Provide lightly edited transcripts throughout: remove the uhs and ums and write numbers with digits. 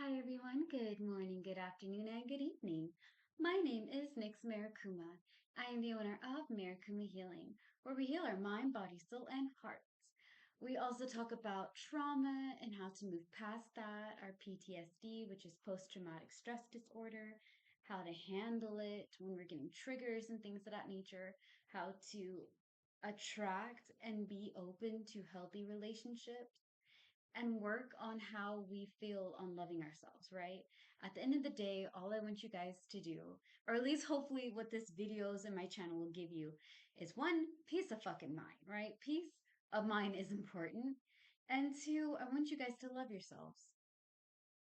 Hi everyone, good morning, good afternoon, and good evening. My name is Nyx Marikuma. I am the owner of Marikuma Healing, where we heal our mind, body, soul, and hearts. We also talk about trauma and how to move past that, our PTSD, which is post traumatic stress disorder, how to handle it when we're getting triggers and things of that nature, how to attract and be open to healthy relationships and work on how we feel on loving ourselves, right? At the end of the day, all I want you guys to do, or at least hopefully what this videos and my channel will give you, is one, peace of fucking mind, right? Peace of mind is important. And two, I want you guys to love yourselves.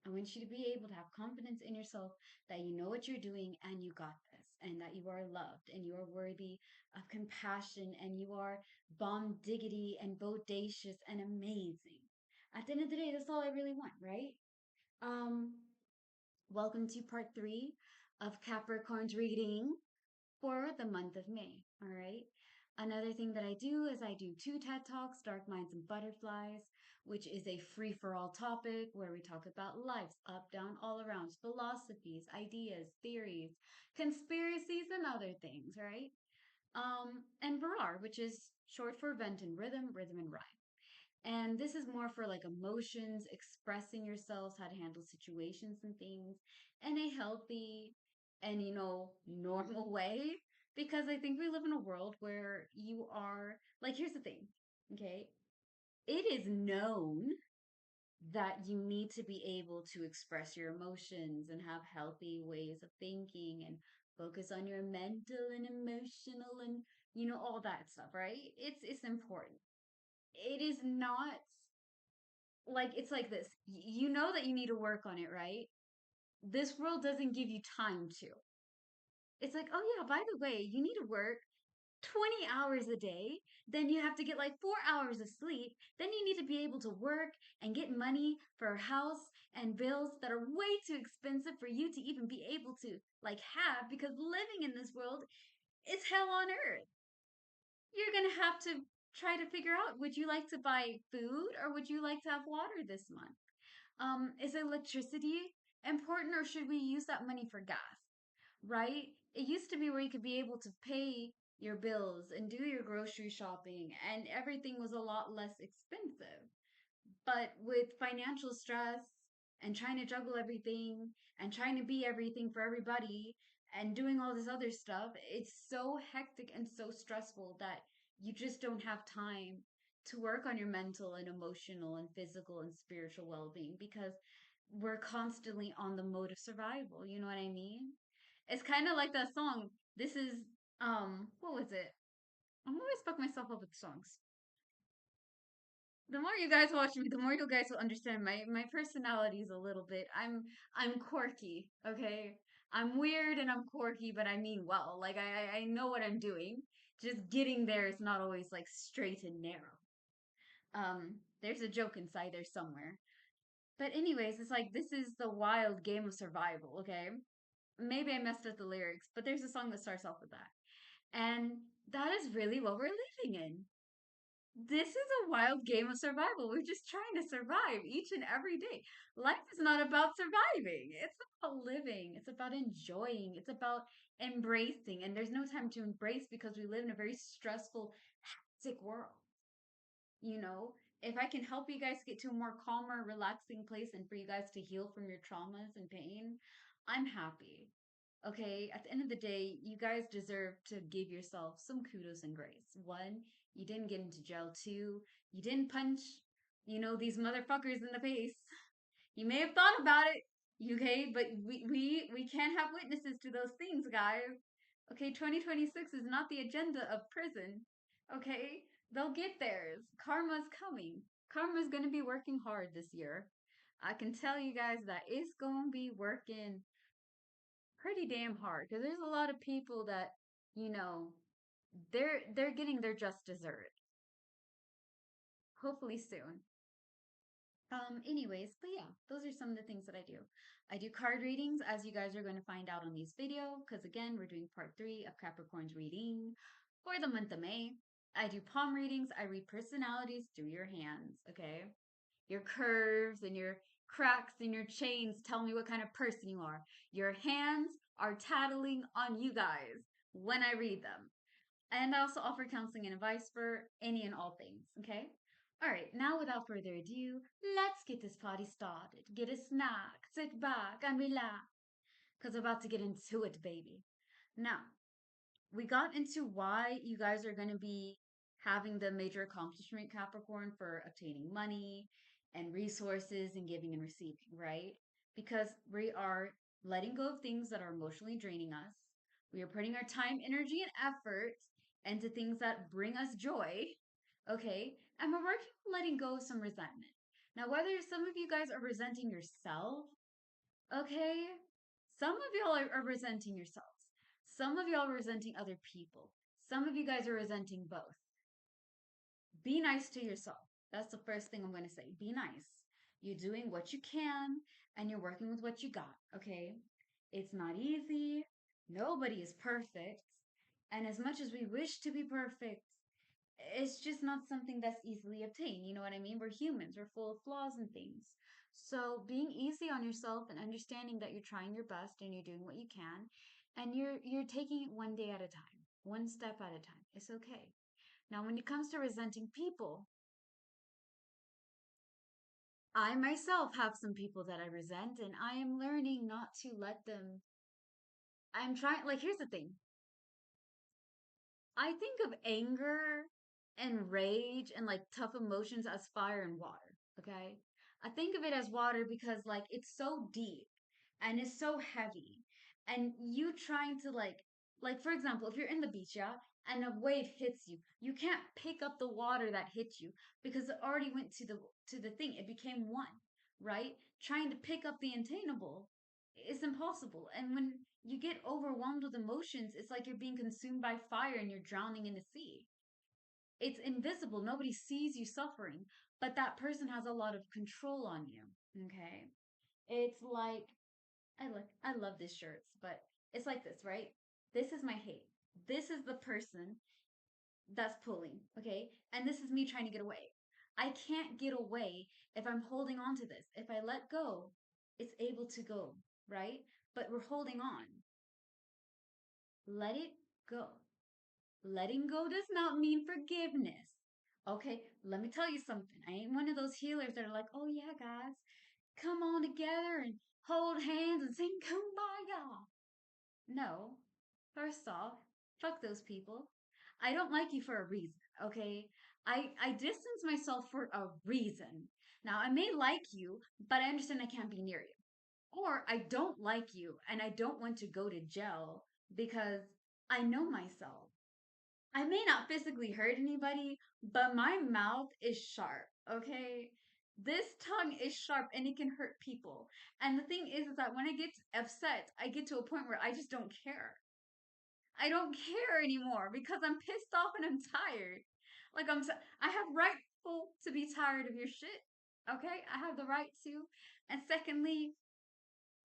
I want you to be able to have confidence in yourself that you know what you're doing and you got this, and that you are loved and you are worthy of compassion and you are bomb diggity and bodacious and amazing. At the end of the day, that's all I really want, right? Um, Welcome to part three of Capricorn's reading for the month of May. All right. Another thing that I do is I do two TED Talks, Dark Minds and Butterflies, which is a free for all topic where we talk about lives, up, down, all around, philosophies, ideas, theories, conspiracies, and other things, right? And Barar, which is short for vent and rhythm, rhythm and rhyme. And this is more for like emotions, expressing yourselves, how to handle situations and things in a healthy and, normal way. Because I think we live in a world where you are, like, here's the thing, okay? It is known that you need to be able to express your emotions and have healthy ways of thinking and focus on your mental and emotional and, all that stuff, right? It's important. It is not like it's like this. You know that you need to work on it, right? This world doesn't give you time to. It's like, oh yeah, by the way, you need to work 20 hours a day, then you have to get like 4 hours of sleep, then you need to be able to work and get money for a house and bills that are way too expensive for you to even be able to like have, because living in this world is hell on earth. You're gonna have to try to figure out, would you like to buy food or would you like to have water this month? Is electricity important, or should we use that money for gas? Right? It used to be where you could be able to pay your bills and do your grocery shopping and everything was a lot less expensive. But with financial stress and trying to juggle everything and trying to be everything for everybody and doing all this other stuff, it's so hectic and so stressful that you just don't have time to work on your mental and emotional and physical and spiritual well being because we're constantly on the mode of survival. You know what I mean? It's kind of like that song. This is, what was it? I'm always fuck myself up with songs. The more you guys watch me, the more you guys will understand my personality is a little bit. I'm quirky, okay? I'm weird and I'm quirky, but I mean well. Like I know what I'm doing. Just getting there is not always like straight and narrow. There's a joke inside there somewhere. But anyways, it's like this is the wild game of survival, okay? Maybe I messed up the lyrics, but there's a song that starts off with that. And that is really what we're living in. This is a wild game of survival. We're just trying to survive each and every day. Life is not about surviving. It's about living. It's about enjoying. It's about embracing. And there's no time to embrace because we live in a very stressful, hectic world. You know, if I can help you guys get to a more calmer, relaxing place and for you guys to heal from your traumas and pain, I'm happy. Okay, at the end of the day, you guys deserve to give yourself some kudos and grace. One, you didn't get into jail. Two, you didn't punch, these motherfuckers in the face. You may have thought about it, okay, but we can't have witnesses to those things, guys. Okay, 2026 is not the agenda of prison. Okay, they'll get theirs. Karma's coming. Karma's gonna be working hard this year. I can tell you guys that it's gonna be working pretty damn hard because there's a lot of people that, you know, they're getting their just dessert. Hopefully soon. Anyways, but yeah, those are some of the things that I do. I do card readings, as you guys are going to find out on this video, because again, we're doing part three of Capricorn's reading for the month of May. I do palm readings. I read personalities through your hands, okay? Your curves and cracks in your chains tell me what kind of person you are. Your hands are tattling on you guys when I read them. And I also offer counseling and advice for any and all things, okay? All right, now without further ado, let's get this party started. Get a snack, sit back, and relax, because we're about to get into it, baby. Now, we got into why you guys are going to be having the major accomplishment Capricorn for obtaining money and resources and giving and receiving, right? Because we are letting go of things that are emotionally draining us. We are putting our time, energy, and effort into things that bring us joy, okay? And we're working on letting go of some resentment. Now, whether some of you guys are resenting yourself, okay? Some of y'all are resenting yourselves. Some of y'all are resenting other people. Some of you guys are resenting both. Be nice to yourself. That's the first thing I'm going to say. Be nice. You're doing what you can and you're working with what you got, okay? It's not easy. Nobody is perfect. And as much as we wish to be perfect, it's just not something that's easily obtained. You know what I mean? We're humans, we're full of flaws and things. So being easy on yourself and understanding that you're trying your best and you're doing what you can and you're taking it one day at a time, one step at a time. It's okay. Now when it comes to resenting people, I myself have some people that I resent and I am learning not to let them. I'm trying, like, here's the thing. I think of anger and rage and like tough emotions as fire and water. Okay. I think of it as water because like it's so deep and it's so heavy. And you trying to like for example, if you're in the beach, yeah, and a wave hits you, you can't pick up the water that hit you because it already went to the thing. It became one, right? Trying to pick up the attainable is impossible. And when you get overwhelmed with emotions, it's like you're being consumed by fire and you're drowning in the sea. It's invisible. Nobody sees you suffering, but that person has a lot of control on you. Okay. It's like I love this shirts, but it's like this, right? This is my hate. This is the person that's pulling, okay? And this is me trying to get away. I can't get away if I'm holding on to this. If I let go, it's able to go, right? But we're holding on. Let it go. Letting go does not mean forgiveness. Okay, let me tell you something. I ain't one of those healers that are like, oh yeah, guys, come on together and hold hands and sing kumbaya. No. First off, fuck those people. I don't like you for a reason, okay? I distance myself for a reason. Now, I may like you, but I understand I can't be near you. Or I don't like you and I don't want to go to jail because I know myself. I may not physically hurt anybody, but my mouth is sharp, okay? This tongue is sharp and it can hurt people. And the thing is that when I get upset, I get to a point where I just don't care. I don't care anymore because I'm pissed off and I'm tired. Like I have rightful to be tired of your shit. Okay? I have the right to. And secondly,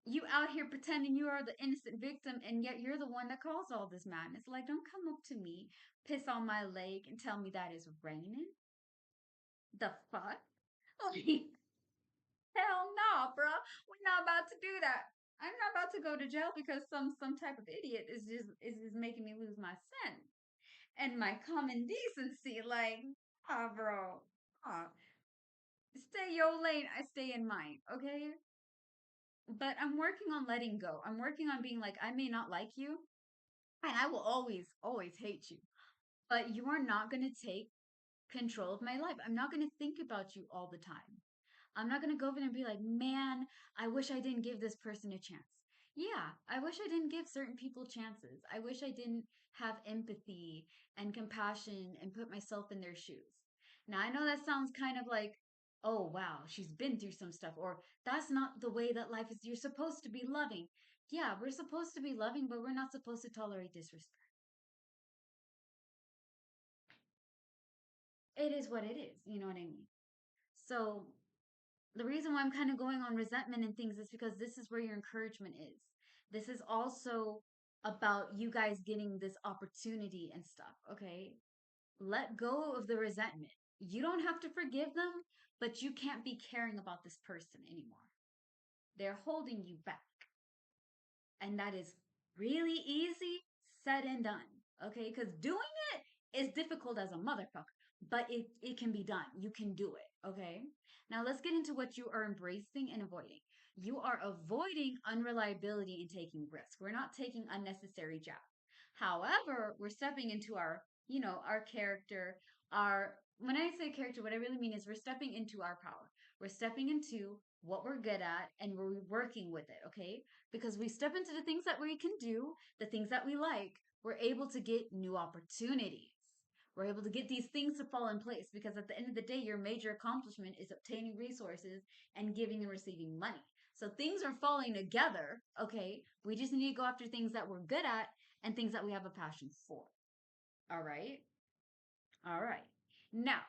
you out here pretending you are the innocent victim and yet you're the one that caused all this madness. Like, don't come up to me, piss on my leg, and tell me that it's raining. The fuck? Like, hell no, bruh. We're not about to do that. I'm not about to go to jail because some type of idiot is just making me lose my sense and my common decency. Like, ah, bro. Ah, stay your lane. I stay in mine. Okay. But I'm working on letting go. I'm working on being like, I may not like you, and I will always, always hate you. But you are not going to take control of my life. I'm not going to think about you all the time. I'm not going to go over there and be like, man, I wish I didn't give this person a chance. Yeah, I wish I didn't give certain people chances. I wish I didn't have empathy and compassion and put myself in their shoes. Now, I know that sounds kind of like, oh, wow, she's been through some stuff, or that's not the way that life is. You're supposed to be loving. Yeah, we're supposed to be loving, but we're not supposed to tolerate disrespect. It is what it is. You know what I mean? So the reason why I'm kind of going on resentment and things is because this is where your encouragement is. This is also about you guys getting this opportunity and stuff, okay? Let go of the resentment. You don't have to forgive them, but you can't be caring about this person anymore. They're holding you back. And that is really easy said and done. Okay? Because doing it is difficult as a motherfucker, but it can be done. You can do it. Okay? Now let's get into what you are embracing and avoiding. You are avoiding unreliability and taking risks. We're not taking unnecessary jobs. However, we're stepping into our character, our when I say character, what I really mean is we're stepping into our power. We're stepping into what we're good at and we're working with it, okay? Because we step into the things that we can do, the things that we like, we're able to get new opportunities. We're able to get these things to fall in place because at the end of the day, your major accomplishment is obtaining resources and giving and receiving money. So things are falling together, okay? We just need to go after things that we're good at and things that we have a passion for. All right? All right. Now,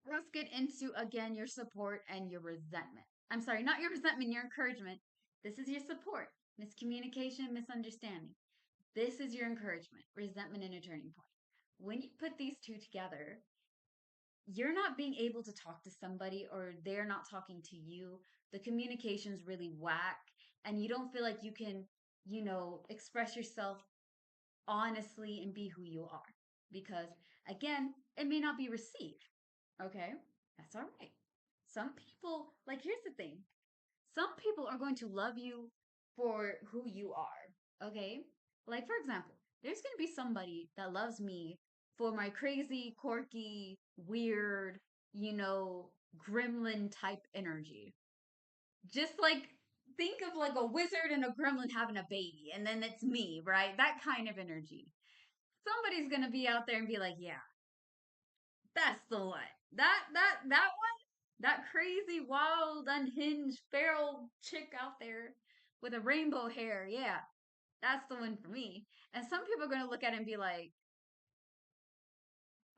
let's get into again your support and your resentment. I'm sorry, not your resentment, your encouragement. This is your support. Miscommunication, misunderstanding. This is your encouragement, resentment, and a turning point. When you put these two together, you're not being able to talk to somebody or they're not talking to you. The communication's really whack, and you don't feel like you can, express yourself honestly and be who you are. Because again, it may not be received. Okay, that's all right. Some people, like, here's the thing, some people are going to love you for who you are. Okay, like, for example, there's going to be somebody that loves me for my crazy, quirky, weird, gremlin type energy. Just like, think of like a wizard and a gremlin having a baby, and then it's me, right? That kind of energy. Somebody's going to be out there and be like, yeah, that's the one. That one, that crazy, wild, unhinged, feral chick out there with a rainbow hair. Yeah, that's the one for me. And some people are gonna look at it and be like,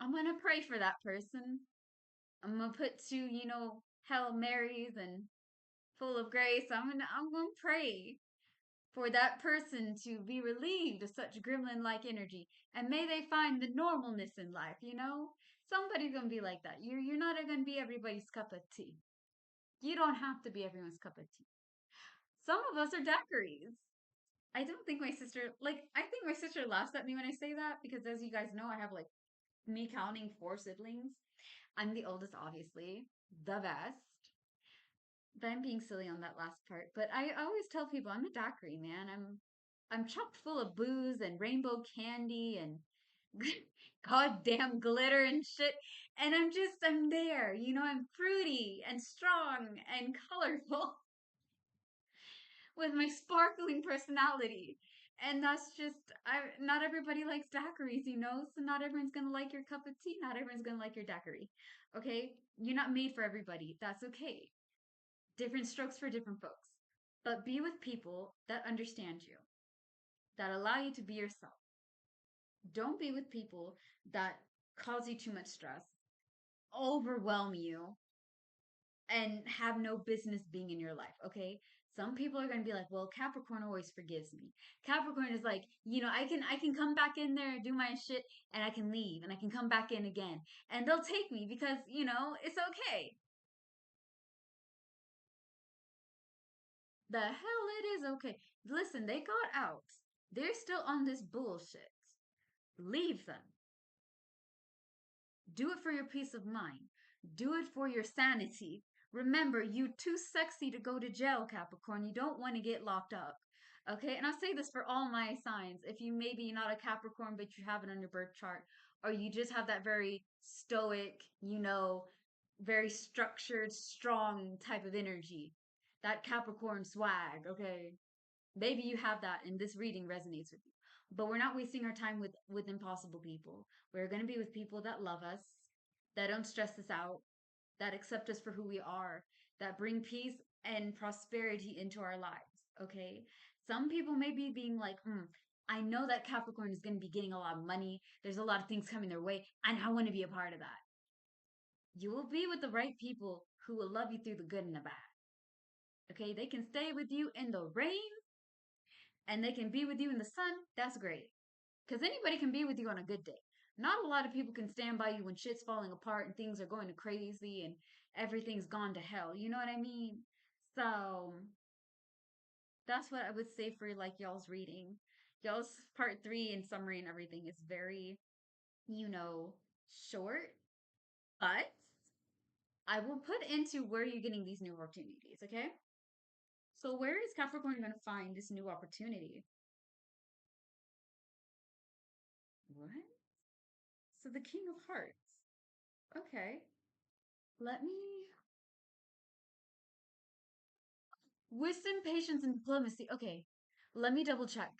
I'm gonna pray for that person. I'm gonna put two, Hail Marys and full of grace. I'm gonna pray for that person to be relieved of such gremlin like energy. And may they find the normalness in life. Somebody's gonna be like that. You're not gonna be everybody's cup of tea. You don't have to be everyone's cup of tea. Some of us are daiquiris. I don't think my sister I think my sister laughs at me when I say that because as you guys know, I have like me counting four siblings. I'm the oldest, obviously, the best. But I'm being silly on that last part. But I always tell people I'm a daiquiri, man. I'm chock full of booze and rainbow candy and goddamn glitter and shit. And I'm there. I'm fruity and strong and colorful with my sparkling personality. And that's just, not everybody likes daiquiris. So not everyone's gonna like your cup of tea. Not everyone's gonna like your daiquiri. Okay? You're not made for everybody. That's okay. Different strokes for different folks. But be with people that understand you, that allow you to be yourself. Don't be with people that cause you too much stress, overwhelm you, and have no business being in your life, okay? Some people are going to be like, "Well, Capricorn always forgives me." Capricorn is like, I can come back in there, do my shit, and I can leave and I can come back in again. And they'll take me because, it's okay. The hell it is okay. Listen, they got out. They're still on this bullshit. Leave them. Do it for your peace of mind. Do it for your sanity. Remember, you too sexy to go to jail, Capricorn. You don't want to get locked up. Okay? And I'll say this for all my signs. If you maybe not a Capricorn, but you have it on your birth chart, or you just have that very stoic, very structured, strong type of energy, that Capricorn swag, okay? Maybe you have that and this reading resonates with you. But we're not wasting our time with impossible people. We're going to be with people that love us, that don't stress us out, that accept us for who we are, that bring peace and prosperity into our lives, okay? Some people may be being like, I know that Capricorn is going to be getting a lot of money. There's a lot of things coming their way, and I want to be a part of that. You will be with the right people who will love you through the good and the bad. Okay, they can stay with you in the rain and they can be with you in the sun. That's great. Because anybody can be with you on a good day. Not a lot of people can stand by you when shit's falling apart and things are going to crazy and everything's gone to hell. You know what I mean? So that's what I would say for like y'all's reading. Y'all's part three in summary and everything is very, you know, short, but I will put into where you're getting these new opportunities, okay? So where is Capricorn going to find this new opportunity? What? So the King of Hearts. Okay. Let me wisdom, patience, and diplomacy. Okay. Let me double check.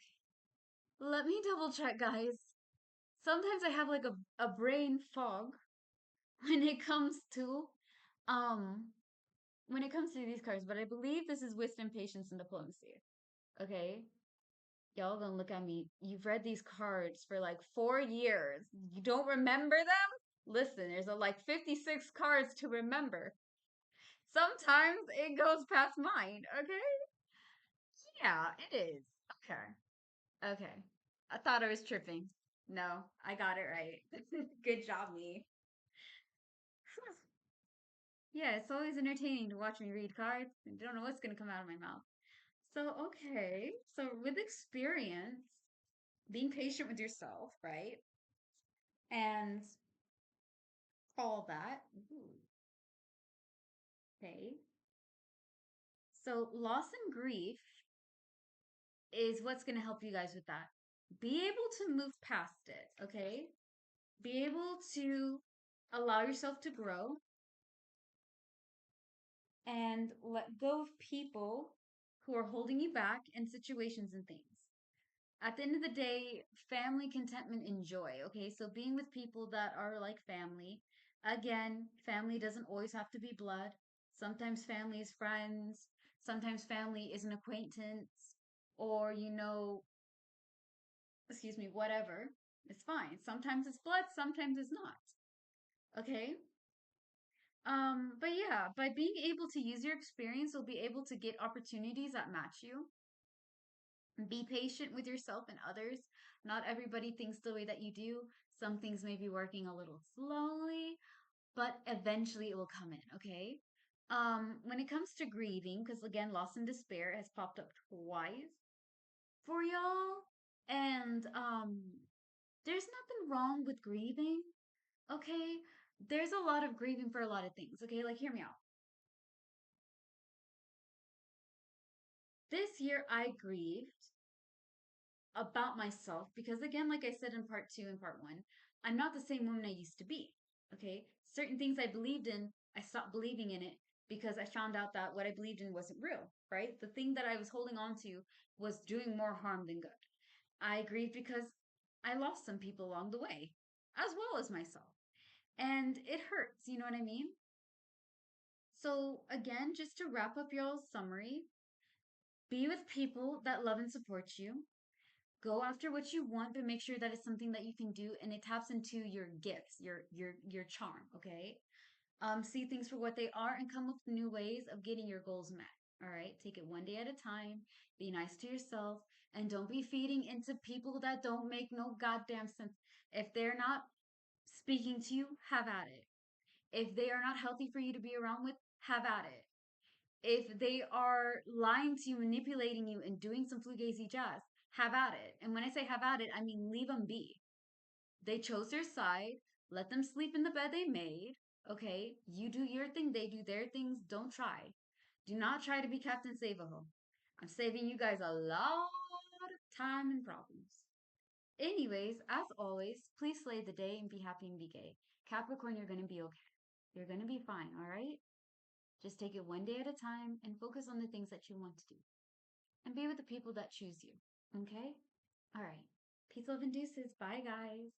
Let me double check, guys. Sometimes I have like a brain fog when it comes to um when it comes to these cards, but I believe this is wisdom, patience, and diplomacy. Okay. Y'all gonna look at me. You've read these cards for like 4 years. You don't remember them? Listen, there's like 56 cards to remember. Sometimes it goes past mine, okay? Yeah, it is. Okay. Okay. I thought I was tripping. No, I got it right. Good job, me. Yeah, it's always entertaining to watch me read cards. I don't know what's going to come out of my mouth. So, okay. So, with experience, being patient with yourself, right? And all that. Ooh, okay. So, loss and grief is what's going to help you guys with that. Be able to move past it, okay? Be able to allow yourself to grow and let go of people who are holding you back and situations and things. At the end of the day, family, contentment, and joy, okay? So being with people that are like family. Again, family doesn't always have to be blood. Sometimes family is friends. Sometimes family is an acquaintance or, excuse me, whatever. It's fine. Sometimes it's blood, sometimes it's not. Okay? But yeah, by being able to use your experience, you'll be able to get opportunities that match you. Be patient with yourself and others. Not everybody thinks the way that you do. Some things may be working a little slowly, but eventually it will come in, okay? When it comes to grieving, because again, loss and despair has popped up twice for y'all. And there's nothing wrong with grieving, okay? There's a lot of grieving for a lot of things, okay? Like, hear me out. This year I grieved about myself because, again, like I said in part two and part one, I'm not the same woman I used to be. Okay. Certain things I believed in, I stopped believing in it because I found out that what I believed in wasn't real, right? The thing that I was holding on to was doing more harm than good. I grieved because I lost some people along the way, as well as myself. And it hurts, you know what I mean? So, again, just to wrap up y'all's summary, be with people that love and support you. Go after what you want, but make sure that it's something that you can do and it taps into your gifts, your charm, okay? See things for what they are and come up with new ways of getting your goals met. All right, take it one day at a time. Be nice to yourself and don't be feeding into people that don't make no goddamn sense. If they're not speaking to you, have at it. If they are not healthy for you to be around with, have at it. If they are lying to you, manipulating you, and doing some fugazi jazz, have at it. And when I say have at it, I mean leave them be. They chose their side. Let them sleep in the bed they made. Okay? You do your thing, they do their things. Don't try. Do not try to be Captain Save-A-Ho. I'm saving you guys a lot of time and problems. Anyways, as always, please slay the day and be happy and be gay. Capricorn, you're going to be okay. You're going to be fine, all right? Just take it one day at a time and focus on the things that you want to do. And be with the people that choose you. Okay? All right. Peace, love, and deuces. Bye, guys.